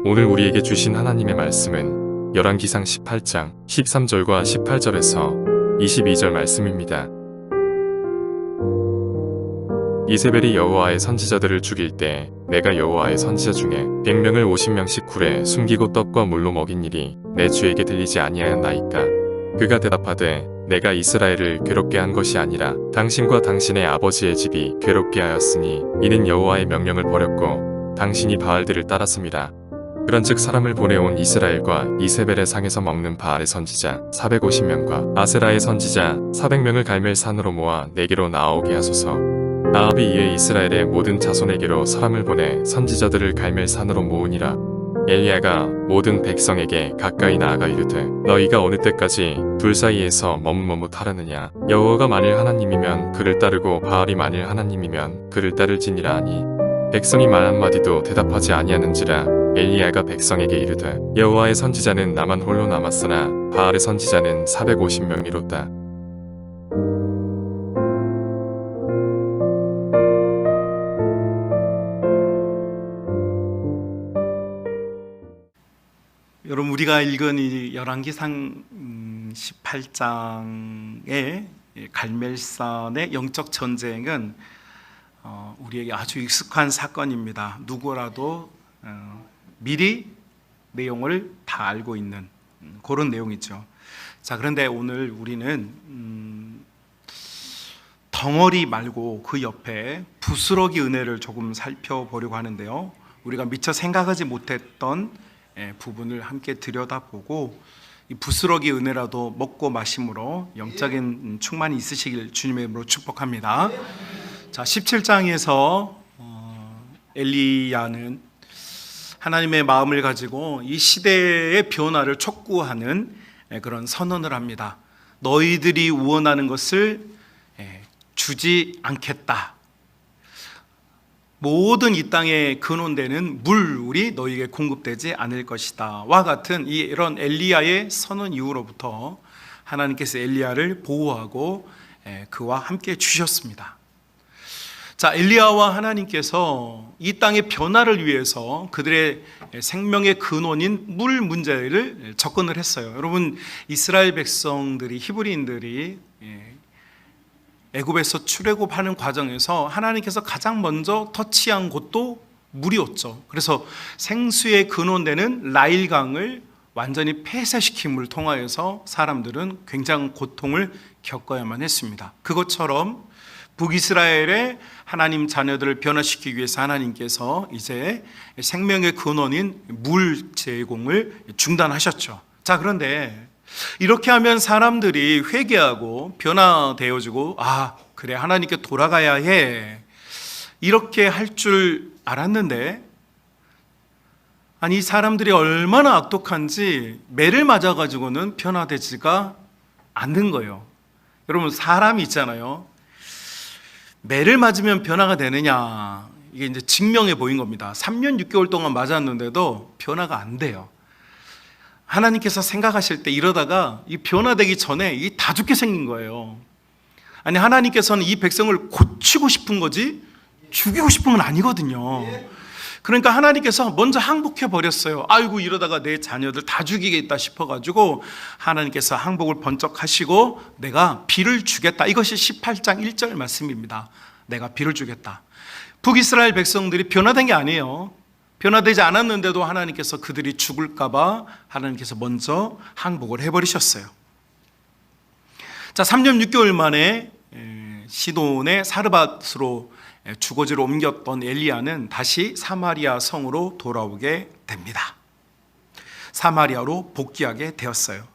오늘 우리에게 주신 하나님의 말씀은 열왕기상 18장 13절과 18절에서 22절 말씀입니다. 이세벨이 여호와의 선지자들을 죽일 때 내가 여호와의 선지자 중에 100명을 50명씩 굴에 숨기고 떡과 물로 먹인 일이 내 주에게 들리지 아니하였나이까. 그가 대답하되 내가 이스라엘을 괴롭게 한 것이 아니라 당신과 당신의 아버지의 집이 괴롭게 하였으니 이는 여호와의 명령을 버렸고 당신이 바알들을 따랐습니다. 그런즉 사람을 보내온 이스라엘과 이세벨의 상에서 먹는 바알의 선지자 450명과 아세라의 선지자 400명을 갈멜산으로 모아 내게로 나아오게 하소서. 아합이 이에 이스라엘의 모든 자손에게로 사람을 보내 선지자들을 갈멜산으로 모으니라. 엘리야가 모든 백성에게 가까이 나아가 이르되 너희가 어느 때까지 둘 사이에서 머뭇머뭇하려느냐. 여호와가 만일 하나님이면 그를 따르고 바알이 만일 하나님이면 그를 따를지니라 하니 백성이 말 한마디도 대답하지 아니하는지라. 엘리야가 백성에게 이르되 여호와의 선지자는 나만 홀로 남았으나 바알의 선지자는 450명이로다. 여러분, 우리가 읽은 이 열왕기상 18장의 갈멜산의 영적 전쟁은 우리에게 아주 익숙한 사건입니다. 누구라도 미리 내용을 다 알고 있는 그런 내용이죠. 자, 그런데 오늘 우리는 덩어리 말고 그 옆에 부스러기 은혜를 조금 살펴보려고 하는데요. 우리가 미처 생각하지 못했던 부분을 함께 들여다보고 이 부스러기 은혜라도 먹고 마심으로 영적인 충만이 있으시길 주님의 이름으로 축복합니다. 자, 17장에서 엘리야는 하나님의 마음을 가지고 이 시대의 변화를 촉구하는 그런 선언을 합니다. 너희들이 원하는 것을 주지 않겠다. 모든 이 땅에 근원되는 물이 너희에게 공급되지 않을 것이다. 와 같은 이런 엘리야의 선언 이후로부터 하나님께서 엘리야를 보호하고 그와 함께 주셨습니다. 자, 엘리야와 하나님께서 이 땅의 변화를 위해서 그들의 생명의 근원인 물 문제를 접근을 했어요. 여러분, 이스라엘 백성들이, 히브리인들이 애굽에서 출애굽하는 과정에서 하나님께서 가장 먼저 터치한 곳도 물이었죠. 그래서 생수의 근원되는 나일강을 완전히 폐쇄시킴을 통하여서 사람들은 굉장한 고통을 겪어야만 했습니다. 그것처럼 북이스라엘의 하나님 자녀들을 변화시키기 위해서 하나님께서 이제 생명의 근원인 물 제공을 중단하셨죠. 자, 그런데 이렇게 하면 사람들이 회개하고 변화되어지고 그래, 하나님께 돌아가야 해, 이렇게 할 줄 알았는데, 아니, 사람들이 얼마나 악독한지 매를 맞아가지고는 변화되지가 않는 거예요. 여러분, 사람이 있잖아요. 매를 맞으면 변화가 되느냐, 이게 이제 증명해 보인 겁니다. 3년 6개월 동안 맞았는데도 변화가 안 돼요. 하나님께서 생각하실 때 이러다가 이 변화되기 전에 이 다 죽게 생긴 거예요. 아니, 하나님께서는 이 백성을 고치고 싶은 거지 죽이고 싶은 건 아니거든요. 그러니까 하나님께서 먼저 항복해 버렸어요. 아이고, 이러다가 내 자녀들 다 죽이겠다 싶어가지고 하나님께서 항복을 번쩍 하시고 내가 비를 주겠다. 이것이 18장 1절 말씀입니다. 내가 비를 주겠다. 북이스라엘 백성들이 변화된 게 아니에요. 변화되지 않았는데도 하나님께서 그들이 죽을까봐 하나님께서 먼저 항복을 해버리셨어요. 자, 3년 6개월 만에 시돈의 사르밧으로 주거지로 옮겼던 엘리야는 다시 사마리아 성으로 돌아오게 됩니다. 사마리아로 복귀하게 되었어요.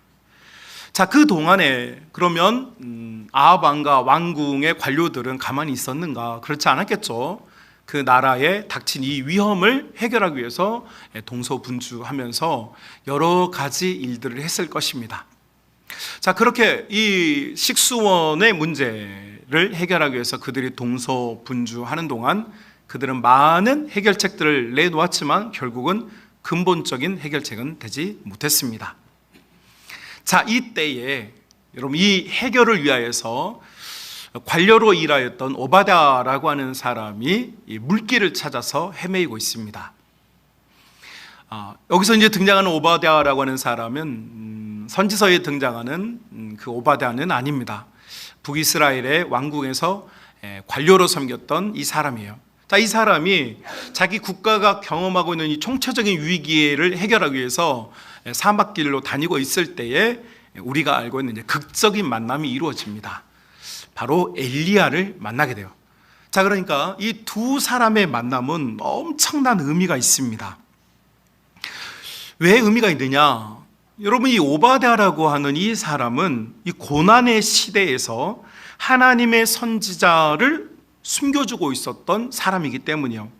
자, 그 동안에 그러면 아합 왕과 왕궁의 관료들은 가만히 있었는가? 그렇지 않았겠죠. 그 나라에 닥친 이 위험을 해결하기 위해서 동서분주하면서 여러 가지 일들을 했을 것입니다. 자, 그렇게 이 식수원의 문제를 해결하기 위해서 그들이 동서분주하는 동안 그들은 많은 해결책들을 내놓았지만 결국은 근본적인 해결책은 되지 못했습니다. 자, 이때에 여러분, 이 해결을 위하여서 관료로 일하였던 오바댜라고 하는 사람이 이 물길을 찾아서 헤매이고 있습니다. 여기서 이제 등장하는 오바댜라고 하는 사람은 선지서에 등장하는 그 오바댜는 아닙니다. 북이스라엘의 왕궁에서 관료로 섬겼던 이 사람이에요. 자, 이 사람이 자기 국가가 경험하고 있는 이 총체적인 위기를 해결하기 위해서 사막길로 다니고 있을 때에 우리가 알고 있는 이제 극적인 만남이 이루어집니다. 바로 엘리야를 만나게 돼요. 자, 그러니까 이 두 사람의 만남은 엄청난 의미가 있습니다. 왜 의미가 있느냐? 여러분, 이 오바댜라고 하는 이 사람은 이 고난의 시대에서 하나님의 선지자를 숨겨주고 있었던 사람이기 때문이요.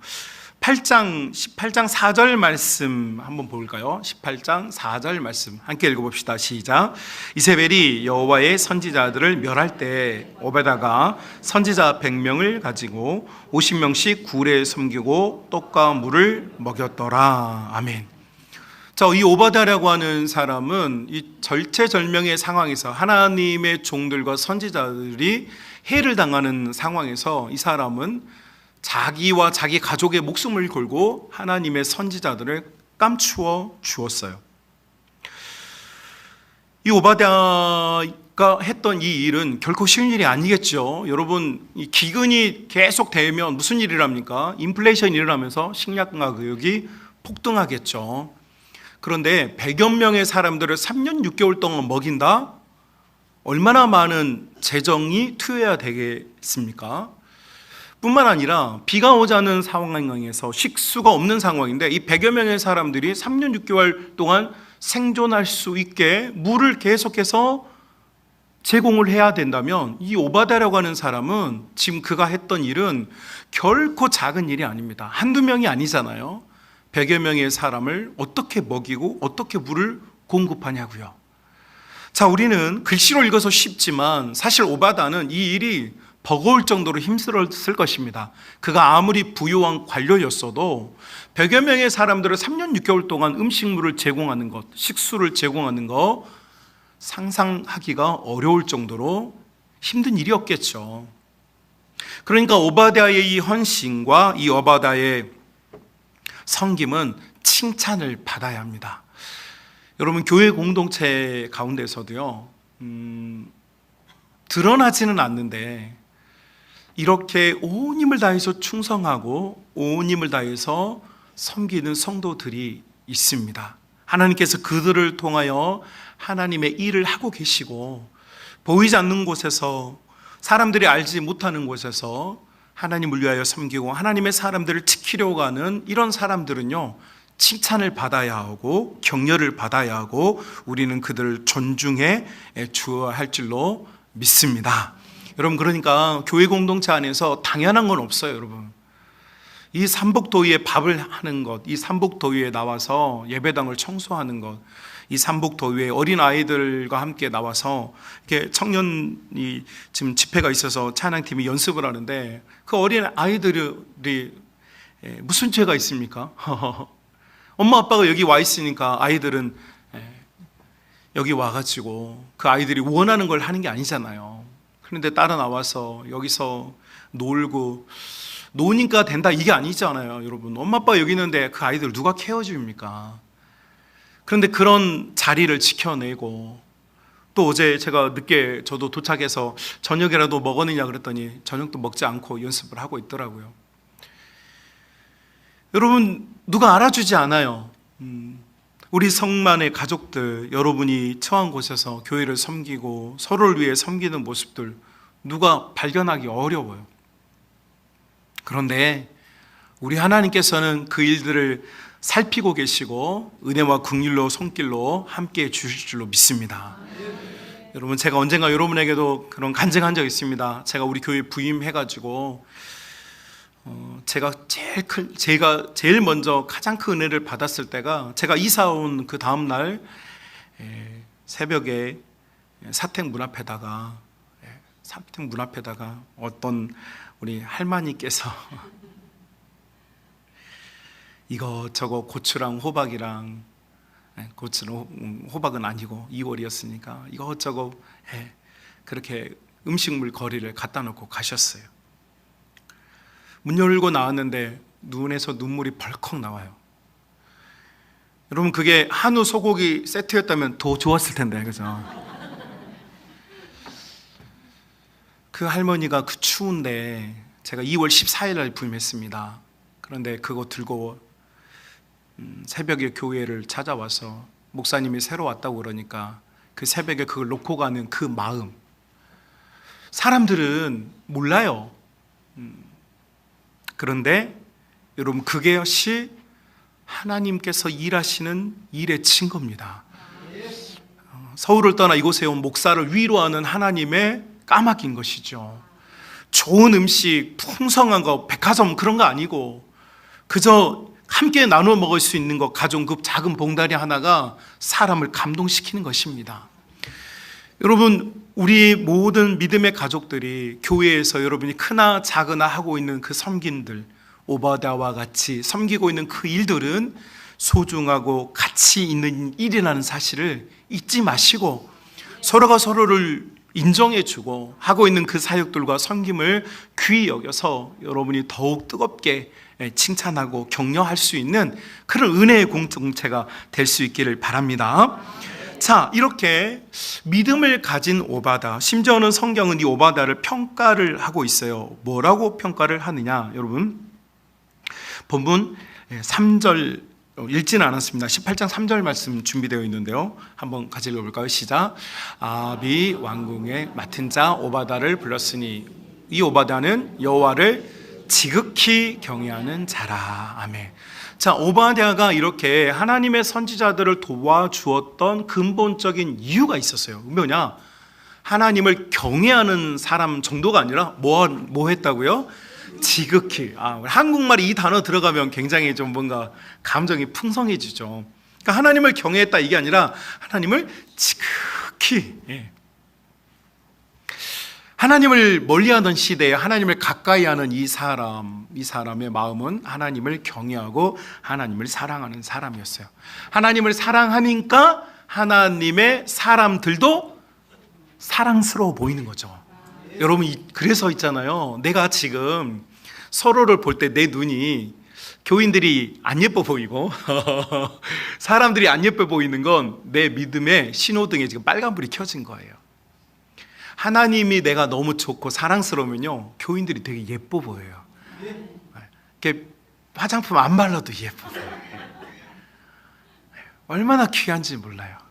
18장 4절 말씀 한번 볼까요? 18장 4절 말씀 함께 읽어봅시다. 시작. 이세벨이 여호와의 선지자들을 멸할 때 오베다가 선지자 100명을 가지고 50명씩 굴에 섬기고 떡과 물을 먹였더라. 아멘. 자, 이 오바댜라고 하는 사람은 이 절체절명의 상황에서 하나님의 종들과 선지자들이 해를 당하는 상황에서 이 사람은 자기와 자기 가족의 목숨을 걸고 하나님의 선지자들을 감추어 주었어요. 이 오바댜가 했던 이 일은 결코 쉬운 일이 아니겠죠. 여러분, 이 기근이 계속 되면 무슨 일이랍니까? 인플레이션이 일어나면서 식량 가격이 폭등하겠죠. 그런데 100여 명의 사람들을 3년 6개월 동안 먹인다? 얼마나 많은 재정이 투여해야 되겠습니까? 뿐만 아니라 비가 오자는 상황에서 식수가 없는 상황인데 이 100여 명의 사람들이 3년 6개월 동안 생존할 수 있게 물을 계속해서 제공을 해야 된다면 이 오바댜라고 하는 사람은 지금 그가 했던 일은 결코 작은 일이 아닙니다. 한두 명이 아니잖아요. 100여 명의 사람을 어떻게 먹이고 어떻게 물을 공급하냐고요. 자, 우리는 글씨로 읽어서 쉽지만 사실 오바댜는 이 일이 버거울 정도로 힘들었을 것입니다. 그가 아무리 부유한 관료였어도 100여 명의 사람들을 3년 6개월 동안 음식물을 제공하는 것, 식수를 제공하는 것 상상하기가 어려울 정도로 힘든 일이었겠죠. 그러니까 오바댜의 이 헌신과 이 오바댜의 섬김은 칭찬을 받아야 합니다. 여러분, 교회 공동체 가운데서도요, 드러나지는 않는데 이렇게 온 힘을 다해서 충성하고 온 힘을 다해서 섬기는 성도들이 있습니다. 하나님께서 그들을 통하여 하나님의 일을 하고 계시고 보이지 않는 곳에서 사람들이 알지 못하는 곳에서 하나님을 위하여 섬기고 하나님의 사람들을 지키려고 하는 이런 사람들은요, 칭찬을 받아야 하고 격려를 받아야 하고 우리는 그들을 존중해 주어야 할 줄로 믿습니다. 여러분, 그러니까 교회 공동체 안에서 당연한 건 없어요. 여러분, 이 삼복도위에 밥을 하는 것, 이 삼복도위에 나와서 예배당을 청소하는 것, 이 삼복도위에 어린 아이들과 함께 나와서 이렇게 청년이 지금 집회가 있어서 찬양팀이 연습을 하는데 그 어린 아이들이 무슨 죄가 있습니까? 엄마 아빠가 여기 와 있으니까 아이들은 여기 와가지고 그 아이들이 원하는 걸 하는 게 아니잖아요. 그런데 따라 나와서 여기서 놀고 노니까 된다 이게 아니잖아요. 여러분, 엄마 아빠가 여기 있는데 그 아이들 누가 케어줍니까? 그런데 그런 자리를 지켜내고 또 어제 제가 늦게 저도 도착해서 저녁이라도 먹었느냐 그랬더니 저녁도 먹지 않고 연습을 하고 있더라고요. 여러분, 누가 알아주지 않아요. 우리 성만의 가족들, 여러분이 처한 곳에서 교회를 섬기고 서로를 위해 섬기는 모습들 누가 발견하기 어려워요. 그런데 우리 하나님께서는 그 일들을 살피고 계시고 은혜와 긍휼로 손길로 함께해 주실 줄로 믿습니다. 여러분, 제가 언젠가 여러분에게도 그런 간증한 적 있습니다. 제가 우리 교회 부임해가지고 제가 제일 먼저 가장 큰 은혜를 받았을 때가 제가 이사 온 그 다음 날 새벽에 사택 문 앞에다가 어떤 우리 할머니께서 이것저것 고추랑 호박이랑 고추는 호박은 아니고 2월이었으니까 이것저것 그렇게 음식물 거리를 갖다 놓고 가셨어요. 문 열고 나왔는데 눈에서 눈물이 벌컥 나와요. 여러분 그게 한우 소고기 세트였다면 더 좋았을 텐데, 그죠? 그 할머니가 그 추운데 제가 2월 14일 날 부임했습니다. 그런데 그거 들고 새벽에 교회를 찾아와서 목사님이 새로 왔다고 그러니까 그 새벽에 그걸 놓고 가는 그 마음, 사람들은 몰라요. 그런데 여러분 그것이 하나님께서 일하시는 일의 증거입니다. 서울을 떠나 이곳에 온 목사를 위로하는 하나님의 까마귀인 것이죠. 좋은 음식, 풍성한 거, 백화점 그런 거 아니고 그저 함께 나눠 먹을 수 있는 것, 가져온 그 작은 봉다리 하나가 사람을 감동시키는 것입니다. 여러분, 우리 모든 믿음의 가족들이 교회에서 여러분이 크나 작으나 하고 있는 그 섬김들, 오바댜와 같이 섬기고 있는 그 일들은 소중하고 가치 있는 일이라는 사실을 잊지 마시고 서로가 서로를 인정해주고 하고 있는 그 사역들과 섬김을 귀히 여겨서 여러분이 더욱 뜨겁게 칭찬하고 격려할 수 있는 그런 은혜의 공동체가 될 수 있기를 바랍니다. 자, 이렇게 믿음을 가진 오바댜, 심지어는 성경은 이 오바댜를 평가를 하고 있어요. 뭐라고 평가를 하느냐, 여러분 본문 3절 읽지는 않았습니다. 18장 3절 말씀 준비되어 있는데요, 한번 같이 읽어볼까요? 시작. 아합이 왕궁에 맡은 자 오바댜를 불렀으니 이 오바댜는 여호와를 지극히 경외하는 자라. 아멘. 자, 오바댜가 이렇게 하나님의 선지자들을 도와주었던 근본적인 이유가 있었어요. 뭐냐? 하나님을 경외하는 사람 정도가 아니라 뭐 했다고요? 지극히. 한국말이 이 단어 들어가면 굉장히 좀 뭔가 감정이 풍성해지죠. 그러니까 하나님을 경외했다 이게 아니라 하나님을 지극히, 하나님을 멀리하던 시대에 하나님을 가까이 하는 이 사람의 마음은 하나님을 경외하고 하나님을 사랑하는 사람이었어요. 하나님을 사랑하니까 하나님의 사람들도 사랑스러워 보이는 거죠. 여러분, 그래서 있잖아요, 내가 지금 서로를 볼 때 내 눈이 교인들이 안 예뻐 보이고 사람들이 안 예뻐 보이는 건 내 믿음의 신호등에 지금 빨간불이 켜진 거예요. 하나님이 내가 너무 좋고 사랑스러우면요, 교인들이 되게 예뻐 보여요. 이렇게 화장품 안 발라도 예뻐 보여요. 얼마나 귀한지 몰라요.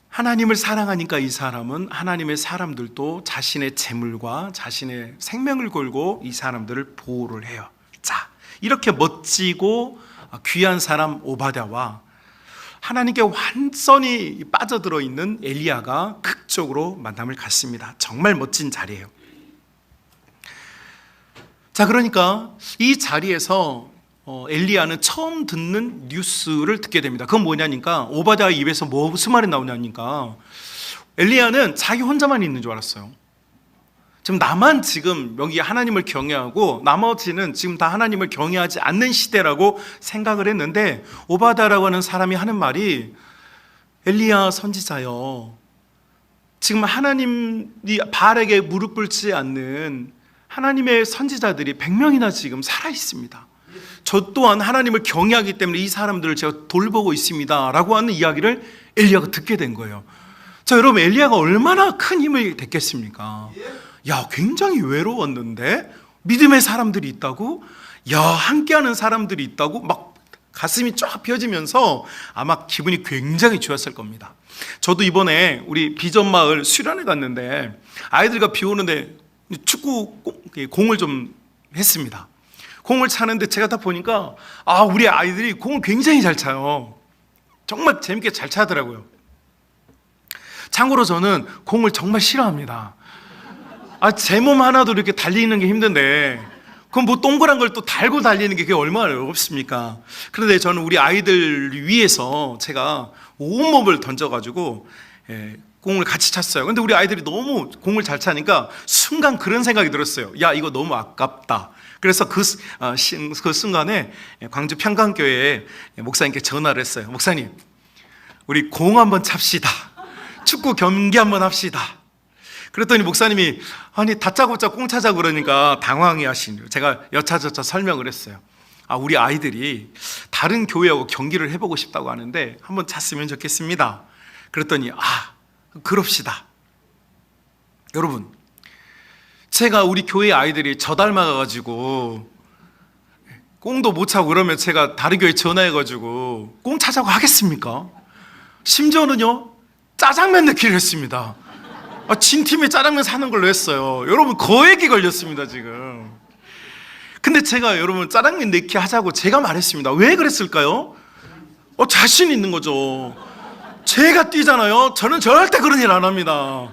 하나님을 사랑하니까 이 사람은 하나님의 사람들도 자신의 재물과 자신의 생명을 걸고 이 사람들을 보호를 해요. 자, 이렇게 멋지고 귀한 사람 오바댜와 하나님께 완전히 빠져들어 있는 엘리야가 극적으로 만남을 갖습니다. 정말 멋진 자리예요. 자, 그러니까 이 자리에서 엘리야는 처음 듣는 뉴스를 듣게 됩니다. 그건 뭐냐니까, 오바댜 입에서 무슨 말이 나오냐니까, 엘리야는 자기 혼자만 있는 줄 알았어요. 지금 나만 지금 여기 하나님을 경외하고 나머지는 지금 다 하나님을 경외하지 않는 시대라고 생각을 했는데, 오바댜라고 하는 사람이 하는 말이, 엘리야 선지자여, 지금 하나님이 바알에게 무릎 꿇지 않는 하나님의 선지자들이 100명이나 지금 살아 있습니다. 저 또한 하나님을 경외하기 때문에 이 사람들을 제가 돌보고 있습니다 라고 하는 이야기를 엘리야가 듣게 된 거예요. 자, 여러분, 엘리야가 얼마나 큰 힘을 됐겠습니까? 야, 굉장히 외로웠는데 믿음의 사람들이 있다고? 야, 함께하는 사람들이 있다고? 막 가슴이 쫙 펴지면서 아마 기분이 굉장히 좋았을 겁니다. 저도 이번에 우리 비전마을 수련회 갔는데 아이들과 비 오는데 축구 공을 좀 했습니다. 공을 차는데 제가 다 보니까 우리 아이들이 공을 굉장히 잘 차요. 정말 재밌게 잘 차더라고요. 참고로 저는 공을 정말 싫어합니다. 제 몸 하나도 이렇게 달리는 게 힘든데 그럼 뭐 동그란 걸 또 달고 달리는 게 그게 얼마나 어렵습니까? 그런데 저는 우리 아이들 위해서 제가 온몸을 던져가지고 공을 같이 찼어요. 근데 우리 아이들이 너무 공을 잘 차니까 순간 그런 생각이 들었어요. 야, 이거 너무 아깝다. 그래서 그 순간에 광주 평강교회에 목사님께 전화를 했어요. 목사님, 우리 공 한번 찹시다. 축구 경기 한번 합시다. 그랬더니 목사님이 다짜고짜 공 차자고 그러니까 당황해 하시네요. 제가 여차저차 설명을 했어요. 우리 아이들이 다른 교회하고 경기를 해보고 싶다고 하는데 한번 잤으면 좋겠습니다. 그랬더니 그럽시다. 여러분, 제가 우리 교회 아이들이 저 닮아가지고 꽁도 못 차고 그러면 제가 다른 교회 전화해가지고 꽁 차자고 하겠습니까? 심지어는요, 짜장면 넣기를 했습니다. 진 팀이 짜장면 사는 걸로 했어요. 여러분, 거액이 걸렸습니다 지금. 근데 제가 여러분 짜장면 넣기 하자고 제가 말했습니다. 왜 그랬을까요? 자신 있는 거죠. 제가 뛰잖아요. 저는 절대 그런 일 안 합니다.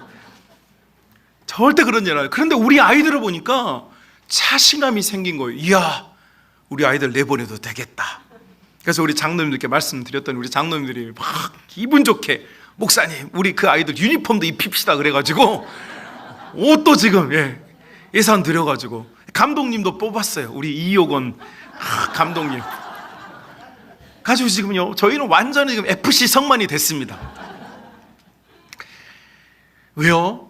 절대 그런 일 안 해요. 그런데 우리 아이들을 보니까 자신감이 생긴 거예요. 이야, 우리 아이들 내보내도 되겠다. 그래서 우리 장로님들께 말씀드렸더니 우리 장로님들이 막 기분 좋게, 목사님 우리 그 아이들 유니폼도 입힙시다 그래가지고 옷도 지금 예산 들여가지고 감독님도 뽑았어요. 우리 이효건 감독님 가지고 지금요 저희는 완전히 지금 FC 성만이 됐습니다. 왜요?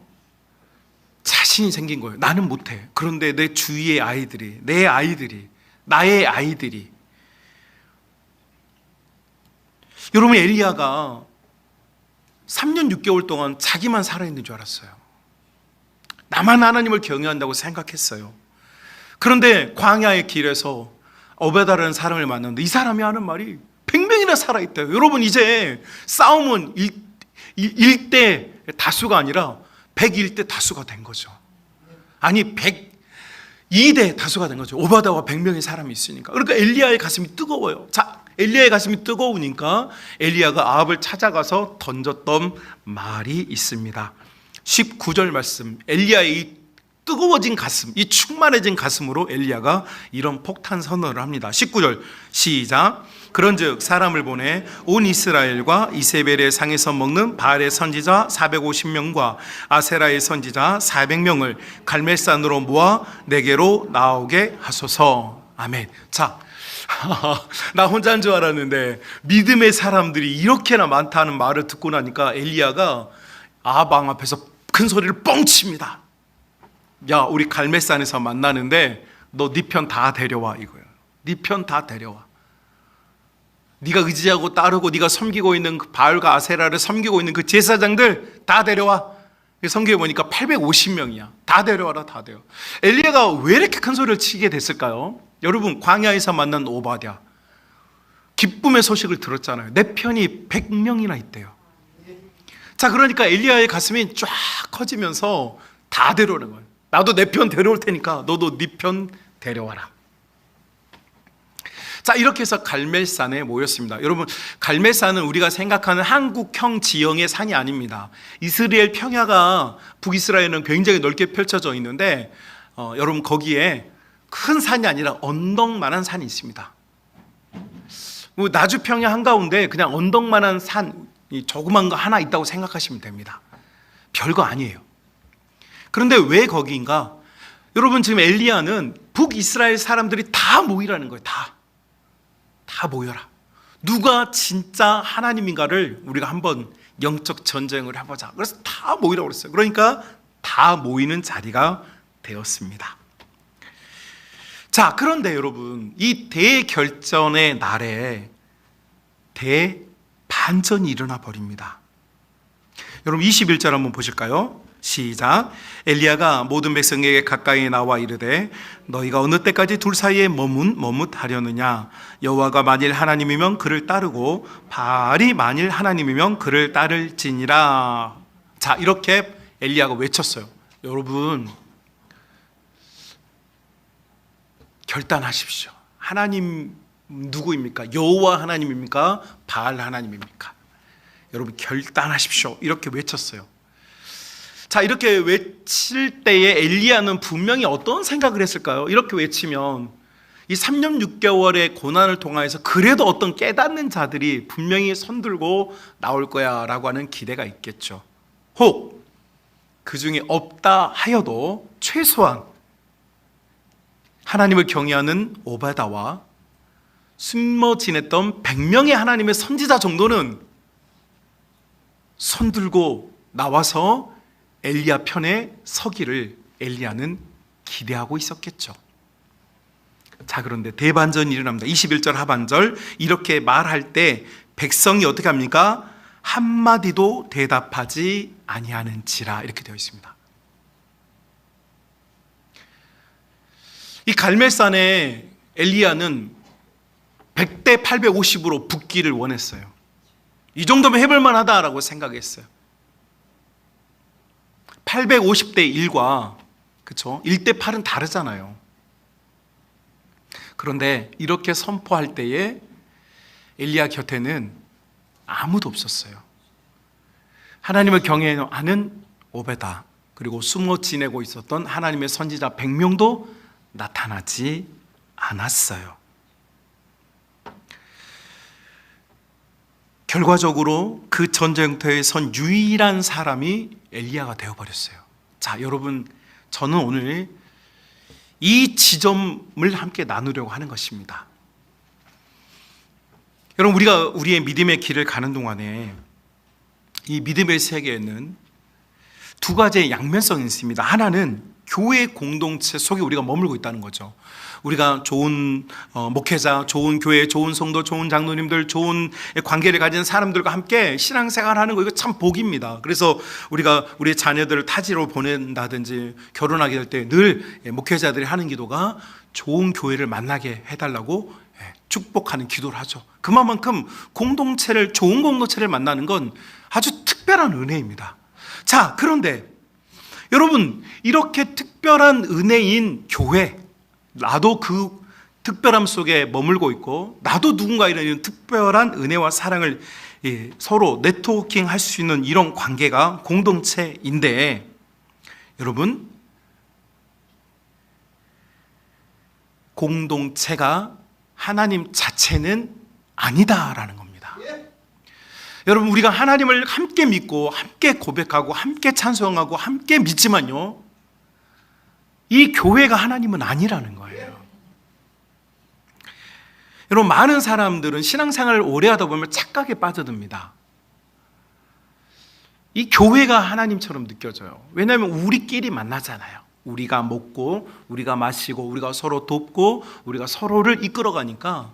자신이 생긴 거예요. 나는 못해. 그런데 내 주위의 아이들이, 내 아이들이, 나의 아이들이. 여러분, 엘리야가 3년 6개월 동안 자기만 살아있는 줄 알았어요. 나만 하나님을 경외한다고 생각했어요. 그런데 광야의 길에서 오베다라는 사람을 만났는데 이 사람이 하는 말이 100명이나 살아있대요. 여러분, 이제 싸움은 1대 다수가 아니라 101대 다수가 된 거죠. 아니 102대 다수가 된 거죠. 오바다와 100명의 사람이 있으니까. 그러니까 엘리야의 가슴이 뜨거워요. 엘리야의 가슴이 뜨거우니까 엘리야가 아합을 찾아가서 던졌던 말이 있습니다. 19절 말씀, 엘리야의 이 뜨거워진 가슴, 이 충만해진 가슴으로 엘리야가 이런 폭탄 선언을 합니다. 19절 시작. 그런즉 사람을 보내 온 이스라엘과 이세벨의 상에서 먹는 바알의 선지자 450명과 아세라의 선지자 400명을 갈멜산으로 모아 내게로 나오게 하소서. 아멘. 자, 나 혼자인 줄 알았는데 믿음의 사람들이 이렇게나 많다는 말을 듣고 나니까 엘리야가 아합 왕 앞에서 큰 소리를 뻥 칩니다. 야, 우리 갈멜산에서 만나는데 너 네 편 다 데려와 이거예요. 네 편 다 데려와. 네가 의지하고 따르고 네가 섬기고 있는 그 바알과 아세라를 섬기고 있는 그 제사장들 다 데려와. 성경에 보니까 850명이야. 다 데려와라, 다 데려와. 엘리야가 왜 이렇게 큰 소리를 치게 됐을까요? 여러분, 광야에서 만난 오바댜, 기쁨의 소식을 들었잖아요. 내 편이 100명이나 있대요. 자, 그러니까 엘리야의 가슴이 쫙 커지면서 다 데려오는 거예요. 나도 내 편 데려올 테니까 너도 네 편 데려와라. 자, 이렇게 해서 갈멜산에 모였습니다. 여러분, 갈멜산은 우리가 생각하는 한국형 지형의 산이 아닙니다. 이스라엘 평야가 북이스라엘은 굉장히 넓게 펼쳐져 있는데 여러분, 거기에 큰 산이 아니라 언덕만한 산이 있습니다. 나주 평야 한가운데 그냥 언덕만한 산, 조그만 거 하나 있다고 생각하시면 됩니다. 별거 아니에요. 그런데 왜 거기인가? 여러분, 지금 엘리야는 북이스라엘 사람들이 다 모이라는 거예요. 다 모여라. 누가 진짜 하나님인가를 우리가 한번 영적 전쟁을 해보자. 그래서 다 모이라고 그랬어요. 그러니까 다 모이는 자리가 되었습니다. 자, 그런데 여러분, 이 대결전의 날에 대반전이 일어나 버립니다. 여러분, 21절 한번 보실까요? 시작. 엘리야가 모든 백성에게 가까이 나와 이르되 너희가 어느 때까지 둘 사이에 머뭇하려느냐? 여호와가 만일 하나님이면 그를 따르고 바알이 만일 하나님이면 그를 따를지니라. 자, 이렇게 엘리야가 외쳤어요. 여러분, 결단하십시오. 하나님 누구입니까? 여호와 하나님입니까? 바알 하나님입니까? 여러분, 결단하십시오. 이렇게 외쳤어요. 자, 이렇게 외칠 때에 엘리야는 분명히 어떤 생각을 했을까요? 이렇게 외치면 이 3년 6개월의 고난을 통해서 그래도 어떤 깨닫는 자들이 분명히 손들고 나올 거야 라고 하는 기대가 있겠죠. 혹 그 중에 없다 하여도 최소한 하나님을 경외하는 오바다와 숨어 지냈던 100명의 하나님의 선지자 정도는 손들고 나와서 엘리야 편에 서기를 엘리야는 기대하고 있었겠죠. 자, 그런데 대반전이 일어납니다. 21절 하반절 이렇게 말할 때 백성이 어떻게 합니까? 한마디도 대답하지 아니하는지라 이렇게 되어 있습니다. 이 갈멜산에 엘리야는 100대 850으로 붙기를 원했어요. 이 정도면 해볼 만하다라고 생각했어요. 850대 1과 그렇죠? 1대 8은 다르잖아요. 그런데 이렇게 선포할 때에 엘리야 곁에는 아무도 없었어요. 하나님을 경외하는 오베다, 그리고 숨어 지내고 있었던 하나님의 선지자 100명도 나타나지 않았어요. 결과적으로 그 전쟁터에 선 유일한 사람이 엘리야가 되어버렸어요. 자, 여러분, 저는 오늘 이 지점을 함께 나누려고 하는 것입니다. 여러분, 우리가 우리의 믿음의 길을 가는 동안에 이 믿음의 세계에는 두 가지의 양면성이 있습니다. 하나는 교회 공동체 속에 우리가 머물고 있다는 거죠. 우리가 좋은 목회자, 좋은 교회, 좋은 성도, 좋은 장로님들, 좋은 관계를 가진 사람들과 함께 신앙생활하는 거, 이거 참 복입니다. 그래서 우리가 우리 자녀들을 타지로 보낸다든지 결혼하게 될 때 늘 목회자들이 하는 기도가 좋은 교회를 만나게 해달라고 축복하는 기도를 하죠. 그만큼 공동체를, 좋은 공동체를 만나는 건 아주 특별한 은혜입니다. 자, 그런데 여러분, 이렇게 특별한 은혜인 교회, 나도 그 특별함 속에 머물고 있고, 나도 누군가 이런 특별한 은혜와 사랑을 서로 네트워킹 할 수 있는 이런 관계가 공동체인데, 여러분, 공동체가 하나님 자체는 아니다라는 겁니다. 여러분, 우리가 하나님을 함께 믿고 함께 고백하고 함께 찬송하고 함께 믿지만요, 이 교회가 하나님은 아니라는 거예요. 여러분, 많은 사람들은 신앙생활을 오래 하다 보면 착각에 빠져듭니다. 이 교회가 하나님처럼 느껴져요. 왜냐하면 우리끼리 만나잖아요. 우리가 먹고 우리가 마시고 우리가 서로 돕고 우리가 서로를 이끌어가니까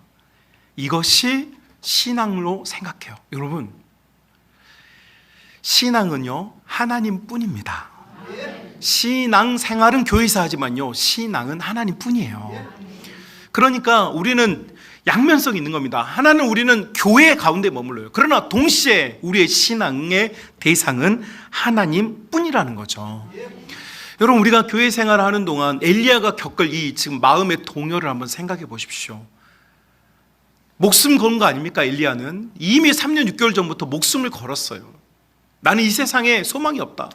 이것이 신앙으로 생각해요. 여러분, 신앙은요, 하나님뿐입니다. 신앙생활은 교회에서 하지만요, 신앙은 하나님뿐이에요. 그러니까 우리는 양면성이 있는 겁니다. 하나는 우리는 교회 가운데 머물러요. 그러나 동시에 우리의 신앙의 대상은 하나님뿐이라는 거죠. 여러분, 우리가 교회 생활을 하는 동안 엘리야가 겪을 이 지금 마음의 동요를 한번 생각해 보십시오. 목숨 건 거 아닙니까? 엘리야는 이미 3년 6개월 전부터 목숨을 걸었어요. 나는 이 세상에 소망이 없다.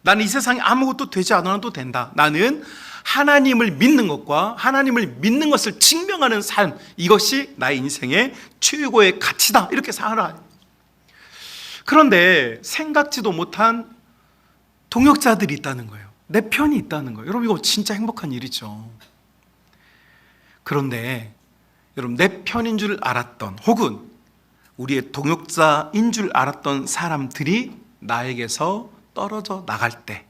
나는 이 세상에 아무것도 되지 않아도 된다. 나는 하나님을 믿는 것과 하나님을 믿는 것을 증명하는 삶, 이것이 나의 인생의 최고의 가치다, 이렇게 살아요. 그런데 생각지도 못한 동역자들이 있다는 거예요. 내 편이 있다는 거예요. 여러분, 이거 진짜 행복한 일이죠. 그런데 여러분, 내 편인 줄 알았던, 혹은 우리의 동역자인 줄 알았던 사람들이 나에게서 떨어져 나갈 때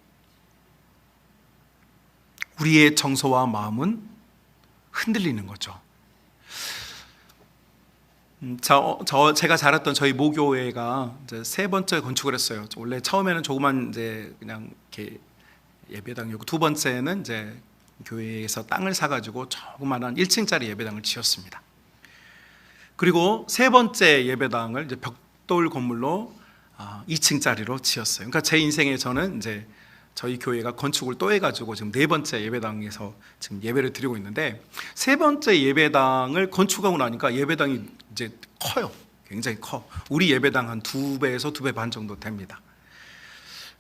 우리의 정서와 마음은 흔들리는 거죠. 제가 자랐던 저희 모교회가 이제 세 번째 건축을 했어요. 원래 처음에는 조그만 이제 그냥 이렇게 예배당이었고, 두 번째는 이제 교회에서 땅을 사가지고 조그만한 1층짜리 예배당을 지었습니다. 그리고 세 번째 예배당을 이제 벽돌 건물로 2층짜리로 지었어요. 그러니까 제 인생에 저는 이제 저희 교회가 건축을 또 해가지고 지금 네 번째 예배당에서 지금 예배를 드리고 있는데, 세 번째 예배당을 건축하고 나니까 예배당이 이제 커요. 굉장히 커. 우리 예배당 한 2배에서 2배 반 정도 됩니다.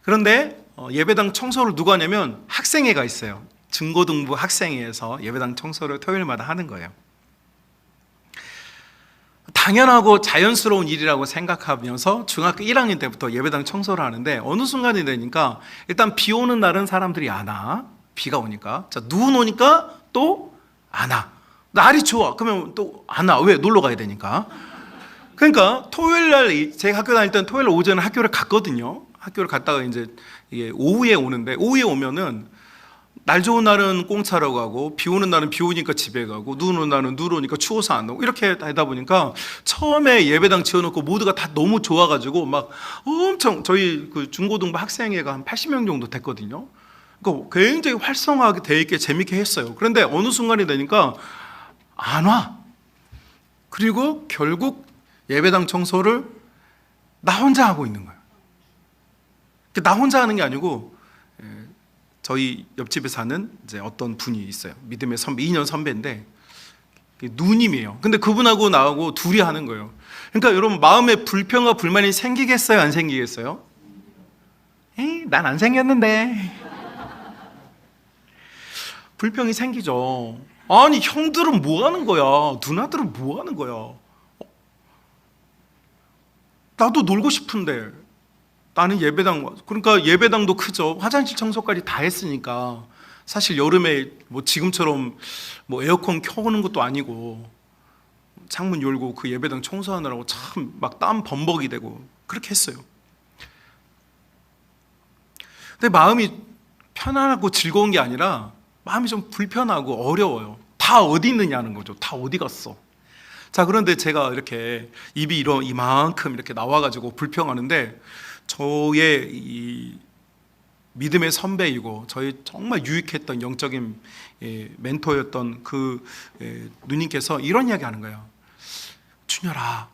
그런데 예배당 청소를 누가 하냐면 학생회가 있어요. 중고등부 학생회에서 예배당 청소를 토요일마다 하는 거예요. 당연하고 자연스러운 일이라고 생각하면서 중학교 1학년 때부터 예배당 청소를 하는데, 어느 순간이 되니까 일단 비 오는 날은 사람들이 안 와. 비가 오니까. 자, 눈 오니까 또 안 와. 날이 좋아. 그러면 또 안 와. 왜? 놀러 가야 되니까. 그러니까 토요일 날, 제가 학교 다닐 때는 토요일 오전에 학교를 갔거든요. 학교를 갔다가 이제 이게 오후에 오는데, 오후에 오면은 날 좋은 날은 공차로 가고 비 오는 날은 비 오니까 집에 가고 눈 오는 날은 눈 오니까 추워서 안 오고 이렇게 하다 보니까 처음에 예배당 지어놓고 모두가 다 너무 좋아가지고 막 엄청 저희 그 중고등부 학생회가 한 80명 정도 됐거든요. 그러니까 굉장히 활성화하게 돼 있게 재밌게 했어요. 그런데 어느 순간이 되니까 안 와. 그리고 결국 예배당 청소를 나 혼자 하고 있는 거예요. 나 혼자 하는 게 아니고 저희 옆집에 사는 이제 어떤 분이 있어요. 믿음의 선배, 2년 선배인데 누님이에요. 근데 그분하고 나하고 둘이 하는 거예요. 그러니까 여러분 마음에 불평과 불만이 생기겠어요? 안 생기겠어요? 에이, 난 안 생겼는데. 불평이 생기죠. 아니 형들은 뭐 하는 거야? 누나들은 뭐 하는 거야? 나도 놀고 싶은데 나는 예배당, 그러니까 예배당도 크죠. 화장실 청소까지 다 했으니까 사실 여름에 뭐 지금처럼 뭐 에어컨 켜는 것도 아니고 창문 열고 그 예배당 청소하느라고 참 막 땀 범벅이 되고 그렇게 했어요. 근데 마음이 편안하고 즐거운 게 아니라 마음이 좀 불편하고 어려워요. 다 어디 있느냐는 거죠. 다 어디 갔어? 자, 그런데 제가 이렇게 입이 이만큼 이렇게 나와가지고 불평하는데 저의 이 믿음의 선배이고 저희 정말 유익했던 영적인 멘토였던 그 누님께서 이런 이야기 하는 거예요. 준열아,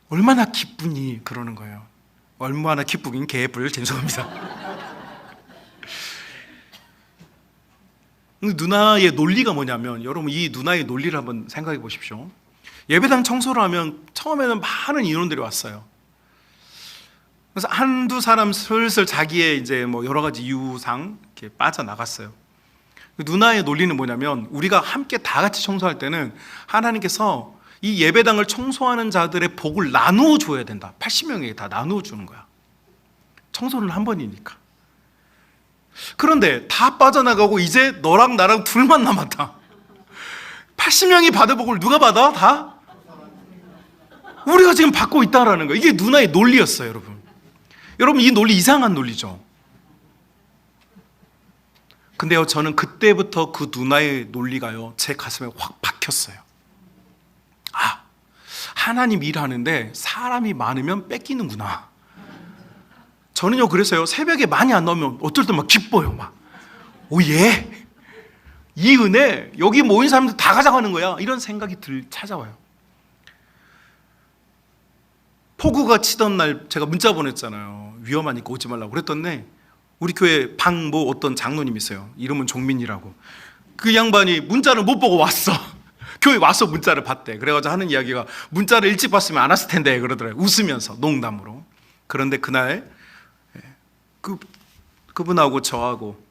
얼마나 기쁘니? 그러는 거예요. 얼마나 기쁘긴 개뿔, 죄송합니다. 누나의 논리가 뭐냐면, 여러분 이 누나의 논리를 한번 생각해 보십시오. 예배당 청소를 하면 처음에는 많은 인원들이 왔어요. 그래서 한두 사람 슬슬 자기의 이제 뭐 여러 가지 이유상 이렇게 빠져나갔어요. 누나의 논리는 뭐냐면, 우리가 함께 다 같이 청소할 때는 하나님께서 이 예배당을 청소하는 자들의 복을 나누어 줘야 된다. 80명에게 다 나누어 주는 거야. 청소는 한 번이니까. 그런데 다 빠져나가고 이제 너랑 나랑 둘만 남았다. 80명이 받을 복을 누가 받아? 다? 우리가 지금 받고 있다라는 거예요. 이게 누나의 논리였어요, 여러분. 여러분, 이 논리 이상한 논리죠. 근데요, 저는 그때부터 그 누나의 논리가요, 제 가슴에 확 박혔어요. 아, 하나님 일하는데 사람이 많으면 뺏기는구나. 저는요, 그래서요, 새벽에 많이 안 나오면 어떨 때 막 기뻐요. 막, 오, 예. 이 은혜, 여기 모인 사람들 다 가져가는 거야. 이런 생각이 찾아와요. 폭우가 치던 날 제가 문자 보냈잖아요. 위험하니까 오지 말라고 그랬더니 우리 교회 방모 어떤 장로님 있어요. 이름은 종민이라고. 그 양반이 문자를 못 보고 왔어. 교회 와서 문자를 봤대. 그래가지고 하는 이야기가, 문자를 일찍 봤으면 안 왔을 텐데 그러더라고요. 웃으면서 농담으로. 그런데 그날 그분하고 저하고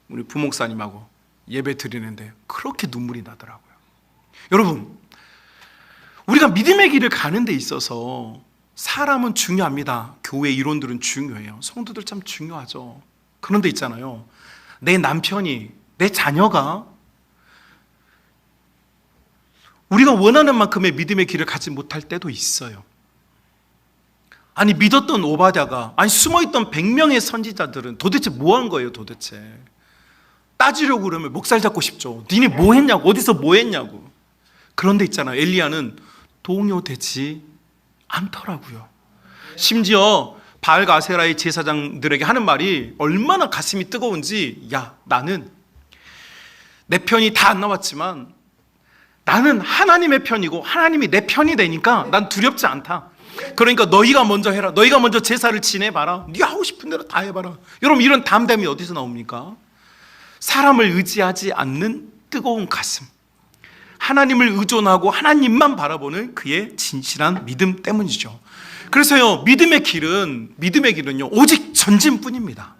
우리 부목사님하고 예배 드리는데 그렇게 눈물이 나더라고요. 여러분, 우리가 믿음의 길을 가는 데 있어서 사람은 중요합니다. 교회 이론들은 중요해요. 성도들 참 중요하죠. 그런데 있잖아요, 내 남편이, 내 자녀가 우리가 원하는 만큼의 믿음의 길을 가지 못할 때도 있어요. 아니, 믿었던 오바댜가, 아니 숨어있던 100명의 선지자들은 도대체 뭐 한 거예요, 도대체? 따지려고 그러면 목살 잡고 싶죠. 니네 뭐 했냐고, 어디서 뭐 했냐고. 그런데 있잖아요, 엘리야는 동요되지 않더라고요. 심지어 바알 아세라의 제사장들에게 하는 말이 얼마나 가슴이 뜨거운지, 야, 나는 내 편이 다 안 나왔지만 나는 하나님의 편이고 하나님이 내 편이 되니까 난 두렵지 않다. 그러니까 너희가 먼저 해라. 너희가 먼저 제사를 지내봐라. 네가 하고 싶은 대로 다 해봐라. 여러분, 이런 담담이 어디서 나옵니까? 사람을 의지하지 않는 뜨거운 가슴, 하나님을 의존하고 하나님만 바라보는 그의 진실한 믿음 때문이죠. 그래서요, 믿음의 길은요 오직 전진뿐입니다.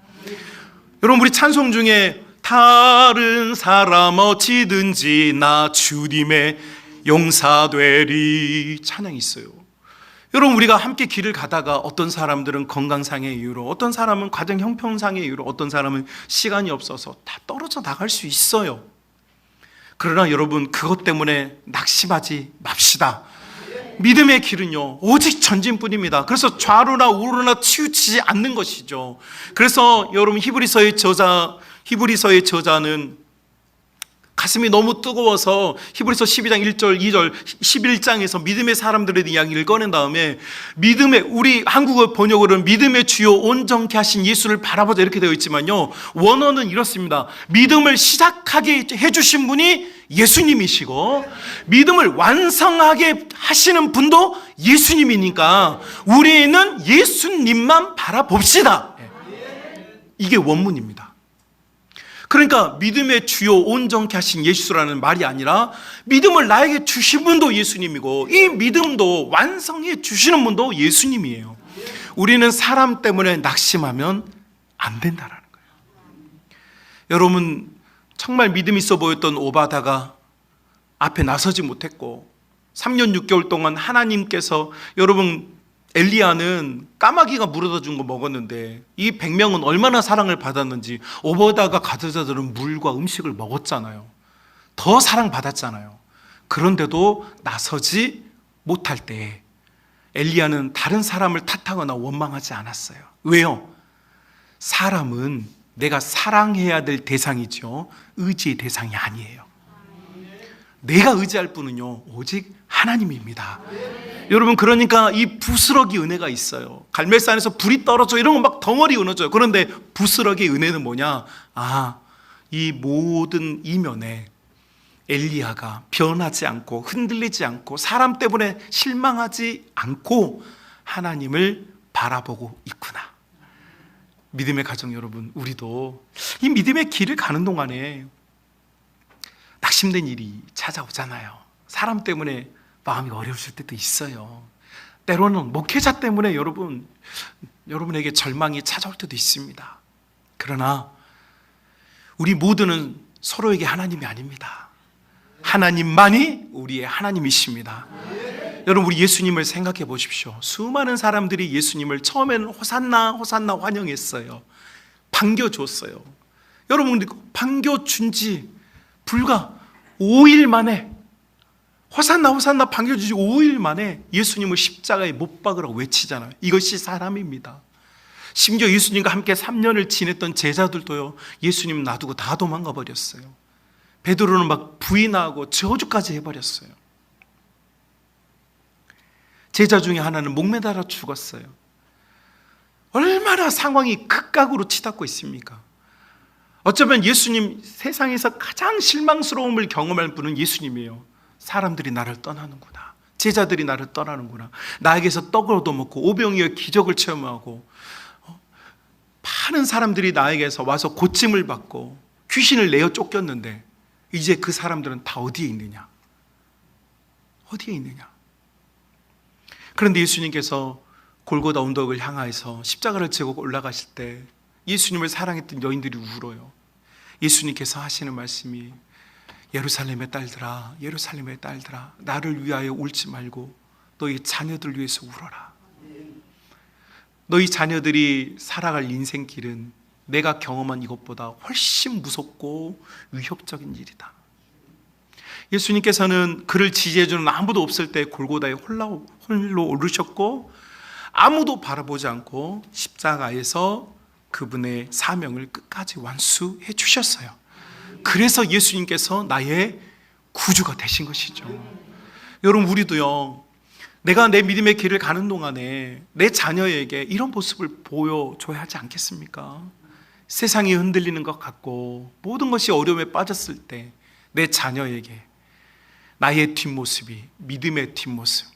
여러분, 우리 찬송 중에 다른 사람 어찌든지 나 주님의 용사되리 찬양이 있어요. 여러분, 우리가 함께 길을 가다가 어떤 사람들은 건강상의 이유로, 어떤 사람은 가정 형편상의 이유로, 어떤 사람은 시간이 없어서 다 떨어져 나갈 수 있어요. 그러나 여러분, 그것 때문에 낙심하지 맙시다. 믿음의 길은요 오직 전진뿐입니다. 그래서 좌로나 우로나 치우치지 않는 것이죠. 그래서 여러분, 히브리서의 저자 히브리서의 저자는 가슴이 너무 뜨거워서 히브리서 12장 1절, 2절, 11장에서 믿음의 사람들의 이야기를 꺼낸 다음에 믿음의, 우리 한국어 번역으로는 믿음의 주요 온전케 하신 예수를 바라보자 이렇게 되어 있지만요, 원어는 이렇습니다. 믿음을 시작하게 해주신 분이 예수님이시고 믿음을 완성하게 하시는 분도 예수님이니까 우리는 예수님만 바라봅시다. 이게 원문입니다. 그러니까 믿음의 주요 온전케 하신 예수라는 말이 아니라 믿음을 나에게 주신 분도 예수님이고 이 믿음도 완성해 주시는 분도 예수님이에요. 우리는 사람 때문에 낙심하면 안 된다라는 거예요. 여러분, 정말 믿음 있어 보였던 오바다가 앞에 나서지 못했고 3년 6개월 동안 하나님께서, 여러분, 엘리야는 까마귀가 물어다 준 거 먹었는데 이 100명은 얼마나 사랑을 받았는지 오바다가 가드자들은 물과 음식을 먹었잖아요. 더 사랑받았잖아요. 그런데도 나서지 못할 때 엘리야는 다른 사람을 탓하거나 원망하지 않았어요. 왜요? 사람은 내가 사랑해야 될 대상이죠, 의지의 대상이 아니에요. 내가 의지할 분은요 오직 하나님입니다. 여러분, 그러니까 이 부스러기 은혜가 있어요. 갈멜산에서 불이 떨어져 이런 건 막 덩어리 끊어져요. 그런데 부스러기 은혜는 뭐냐? 이 모든 이면에 엘리야가 변하지 않고 흔들리지 않고 사람 때문에 실망하지 않고 하나님을 바라보고 있구나. 믿음의 가정 여러분, 우리도 이 믿음의 길을 가는 동안에 낙심된 일이 찾아오잖아요. 사람 때문에 마음이 어려우실 때도 있어요. 때로는 목회자 때문에 여러분에게 절망이 찾아올 때도 있습니다. 그러나 우리 모두는 서로에게 하나님이 아닙니다. 하나님만이 우리의 하나님이십니다. 여러분, 우리 예수님을 생각해 보십시오. 수많은 사람들이 예수님을 처음에는 호산나 호산나 환영했어요. 반겨줬어요. 여러분, 반겨준 지 불과 5일 만에, 호산나 호산나 반겨주지 5일 만에 예수님을 십자가에 못 박으라고 외치잖아요. 이것이 사람입니다. 심지어 예수님과 함께 3년을 지냈던 제자들도요, 예수님 놔두고 다 도망가 버렸어요. 베드로는 막 부인하고 저주까지 해버렸어요. 제자 중에 하나는 목매달아 죽었어요. 얼마나 상황이 극악으로 치닫고 있습니까? 어쩌면 예수님, 세상에서 가장 실망스러움을 경험할 분은 예수님이에요. 사람들이 나를 떠나는구나, 제자들이 나를 떠나는구나, 나에게서 떡을 얻어먹고 오병이어 기적을 체험하고 많은 사람들이 나에게서 와서 고침을 받고 귀신을 내어 쫓겼는데 이제 그 사람들은 다 어디에 있느냐? 어디에 있느냐? 그런데 예수님께서 골고다 언덕을 향하여서 십자가를 지고 올라가실 때 예수님을 사랑했던 여인들이 울어요. 예수님께서 하시는 말씀이, 예루살렘의 딸들아, 예루살렘의 딸들아, 나를 위하여 울지 말고 너희 자녀들 위해서 울어라. 너희 자녀들이 살아갈 인생길은 내가 경험한 이것보다 훨씬 무섭고 위협적인 일이다. 예수님께서는 그를 지지해주는 아무도 없을 때 골고다에 홀로 오르셨고 아무도 바라보지 않고 십자가에서 그분의 사명을 끝까지 완수해 주셨어요. 그래서 예수님께서 나의 구주가 되신 것이죠. 여러분, 우리도요, 내가 내 믿음의 길을 가는 동안에 내 자녀에게 이런 모습을 보여줘야 하지 않겠습니까? 세상이 흔들리는 것 같고 모든 것이 어려움에 빠졌을 때 내 자녀에게 나의 뒷모습이 믿음의 뒷모습,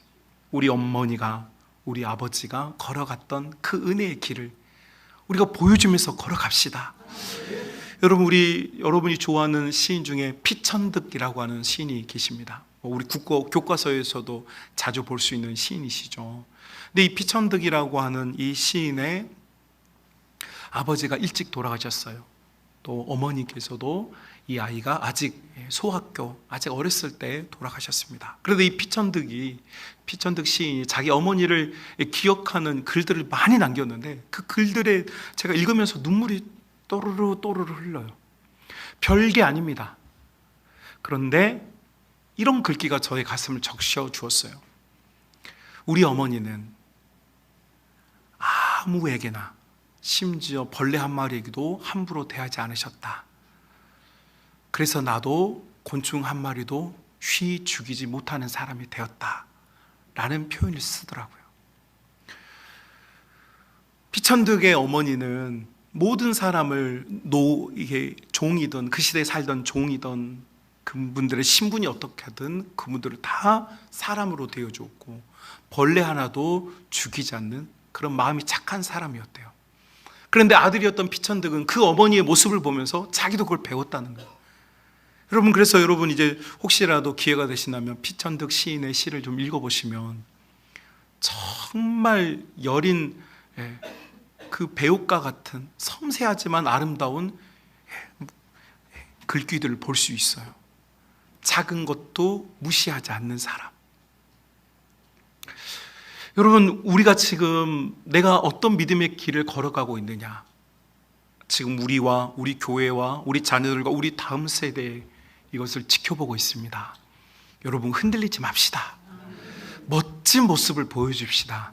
우리 어머니가, 우리 아버지가 걸어갔던 그 은혜의 길을 우리가 보여주면서 걸어갑시다. 여러분, 여러분이 좋아하는 시인 중에 피천득이라고 하는 시인이 계십니다. 우리 교과서에서도 자주 볼 수 있는 시인이시죠. 근데 이 피천득이라고 하는 이 시인의 아버지가 일찍 돌아가셨어요. 또 어머니께서도 이 아이가 아직 소학교, 아직 어렸을 때 돌아가셨습니다. 그런데 이 피천득 시인이 자기 어머니를 기억하는 글들을 많이 남겼는데 그 글들에 제가 읽으면서 눈물이 또르르 또르르 흘러요. 별게 아닙니다. 그런데 이런 글귀가 저의 가슴을 적셔 주었어요. 우리 어머니는 아무에게나 심지어 벌레 한 마리에게도 함부로 대하지 않으셨다. 그래서 나도 곤충 한 마리도 쉬 죽이지 못하는 사람이 되었다 라는 표현을 쓰더라고요. 피천득의 어머니는 모든 사람을 이게 종이든 그 시대에 살던 종이든 그분들의 신분이 어떻게든 그분들을 다 사람으로 대해주었고 벌레 하나도 죽이지 않는 그런 마음이 착한 사람이었대요. 그런데 아들이었던 피천득은 그 어머니의 모습을 보면서 자기도 그걸 배웠다는 거예요. 여러분, 그래서 여러분 이제 혹시라도 기회가 되신다면 피천득 시인의 시를 좀 읽어보시면 정말 여린 그 배옥과 같은 섬세하지만 아름다운 글귀들을 볼 수 있어요. 작은 것도 무시하지 않는 사람. 여러분, 우리가 지금 내가 어떤 믿음의 길을 걸어가고 있느냐, 지금 우리와 우리 교회와 우리 자녀들과 우리 다음 세대에 이것을 지켜보고 있습니다. 여러분, 흔들리지 맙시다. 멋진 모습을 보여줍시다.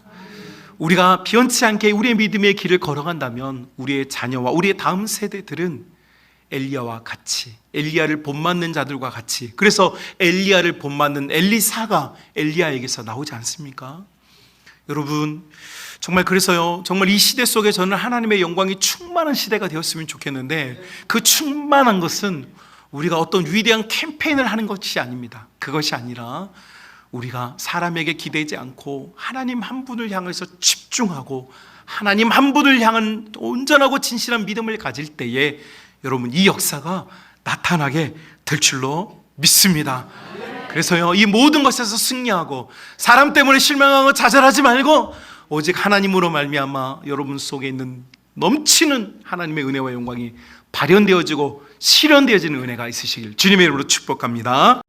우리가 변치 않게 우리의 믿음의 길을 걸어간다면 우리의 자녀와 우리의 다음 세대들은 엘리야와 같이, 엘리야를 본받는 자들과 같이, 그래서 엘리야를 본받는 엘리사가 엘리야에게서 나오지 않습니까? 여러분, 정말 그래서요, 정말 이 시대 속에 저는 하나님의 영광이 충만한 시대가 되었으면 좋겠는데, 그 충만한 것은 우리가 어떤 위대한 캠페인을 하는 것이 아닙니다. 그것이 아니라 우리가 사람에게 기대지 않고 하나님 한 분을 향해서 집중하고 하나님 한 분을 향한 온전하고 진실한 믿음을 가질 때에 여러분, 이 역사가 나타나게 될 줄로 믿습니다. 그래서요, 이 모든 것에서 승리하고 사람 때문에 실망하고 좌절하지 말고 오직 하나님으로 말미암아 여러분 속에 있는 넘치는 하나님의 은혜와 영광이 발현되어지고 실현되어지는 은혜가 있으시길 주님의 이름으로 축복합니다.